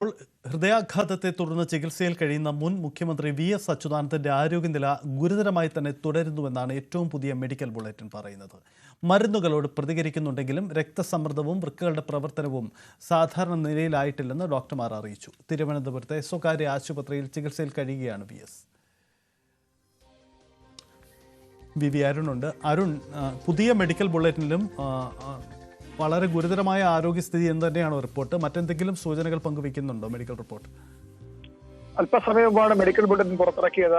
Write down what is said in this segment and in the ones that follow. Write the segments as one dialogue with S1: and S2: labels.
S1: ഇപ്പോൾ ഹൃദയാഘാതത്തെ തുടർന്ന് ചികിത്സയിൽ കഴിയുന്ന മുൻ മുഖ്യമന്ത്രി വി.എസ്. അച്യുതാനന്ദന്റെ ആരോഗ്യനില ഗുരുതരമായി തന്നെ തുടരുന്നുവെന്നാണ് ഏറ്റവും പുതിയ മെഡിക്കൽ ബുള്ളറ്റിൻ പറയുന്നത്. മരുന്നുകളോട് പ്രതികരിക്കുന്നുണ്ടെങ്കിലും രക്തസമ്മർദ്ദവും വൃക്കകളുടെ പ്രവർത്തനവും സാധാരണ നിലയിലായിട്ടില്ലെന്ന് ഡോക്ടർമാർ അറിയിച്ചു. തിരുവനന്തപുരത്തെ സ്വകാര്യ ആശുപത്രിയിൽ ചികിത്സയിൽ കഴിയുകയാണ് വി.എസ്. വി അരുണുണ്ട്. അരുൺ, പുതിയ മെഡിക്കൽ ബുള്ളറ്റിനിലും വളരെ ഗുരുതരമായ ആരോഗ്യസ്ഥിതി എന്ന് തന്നെയാണോ റിപ്പോർട്ട്? മറ്റെന്തെങ്കിലും സൂചനകൾ പങ്കുവയ്ക്കുന്നുണ്ടോ മെഡിക്കൽ റിപ്പോർട്ട്?
S2: അല്പസമയം മുമ്പാണ് മെഡിക്കൽ ബുള്ളറ്റിൻ പുറത്തിറക്കിയത്.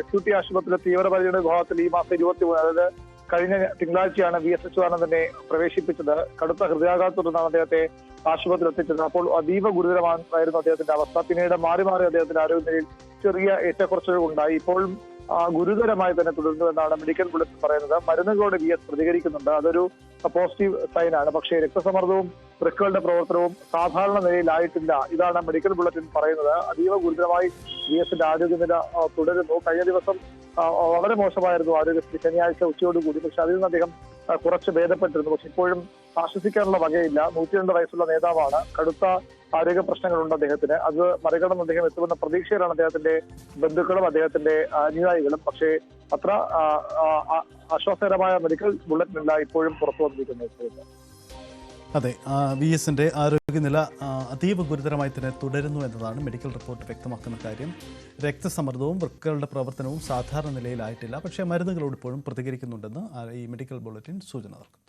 S2: SUT ആശുപത്രിയിലെ തീവ്രപരിചരണ വിഭാഗത്തിൽ ഈ മാസം 23, അതായത് കഴിഞ്ഞ തിങ്കളാഴ്ചയാണ് വി.എസ്. അച്യുതാനന്ദനെ പ്രവേശിപ്പിച്ചത്. കടുത്ത ഹൃദയാഘാതത്തെ തുടർന്നാണ് അദ്ദേഹത്തെ ആശുപത്രിയിൽ എത്തിച്ചത്. അപ്പോൾ അതീവ ഗുരുതരമായിരുന്നു അദ്ദേഹത്തിന്റെ അവസ്ഥ. പിന്നീട് മാറി അദ്ദേഹത്തിന്റെ ആരോഗ്യനിലയിൽ ചെറിയ ഏറ്റക്കുറച്ചുകൾ ഉണ്ടായി. ഇപ്പോഴും ഗുരുതരമായി തന്നെ തുടരുന്നുവെന്നാണ് മെഡിക്കൽ ബുള്ളറ്റിൻ പറയുന്നത്. മരുന്നുകളോട് വി.എസ്. പ്രതികരിക്കുന്നുണ്ട്, അതൊരു പോസിറ്റീവ് സൈനാണ്. പക്ഷേ രക്തസമ്മർദ്ദവും വൃക്കകളുടെ പ്രവർത്തനവും സാധാരണ നിലയിലായിട്ടില്ല. ഇതാണ് മെഡിക്കൽ ബുള്ളറ്റിൻ പറയുന്നത്. അതീവ ഗുരുതരമായി വി.എസിന്റെ ആരോഗ്യനില തുടരുന്നു. കഴിഞ്ഞ ദിവസം വളരെ മോശമായിരുന്നു ആരോഗ്യസ്ഥിതി, ശനിയാഴ്ച ഉച്ചയോടുകൂടി. പക്ഷെ അതിൽ നിന്ന് അദ്ദേഹം കുറച്ച് ഭേദപ്പെട്ടിരുന്നു. പക്ഷെ ഇപ്പോഴും ആശ്വസിക്കാനുള്ള വകയില്ല. 102 വയസ്സുള്ള നേതാവാണ്. കടുത്ത ആരോഗ്യ പ്രശ്നങ്ങളുണ്ട് അദ്ദേഹത്തിന്. അത് മറികടന്ന് അദ്ദേഹം എത്തുമെന്ന പ്രതീക്ഷയിലാണ് അദ്ദേഹത്തിന്റെ ബന്ധുക്കളും അദ്ദേഹത്തിന്റെ അനുയായികളും. പക്ഷേ അത്ര ആശ്വാസകരമായ മെഡിക്കൽ ബുള്ളറ്റിനല്ല ഇപ്പോഴും പുറത്തു വന്നിരിക്കുന്നത്.
S1: അതെ, വി.എസിന്റെ ആരോഗ്യനില അതീവ ഗുരുതരമായി തന്നെ തുടരുന്നു എന്നതാണ് മെഡിക്കൽ റിപ്പോർട്ട് വ്യക്തമാക്കുന്ന കാര്യം. രക്തസമ്മർദ്ദവും വൃക്കകളുടെ പ്രവർത്തനവും സാധാരണ നിലയിലായിട്ടില്ല, പക്ഷേ മരുന്നുകളോട് ഇപ്പോഴും പ്രതികരിക്കുന്നുണ്ടെന്ന് ഈ മെഡിക്കൽ ബുള്ളറ്റിൻ സൂചന നൽകുന്നു.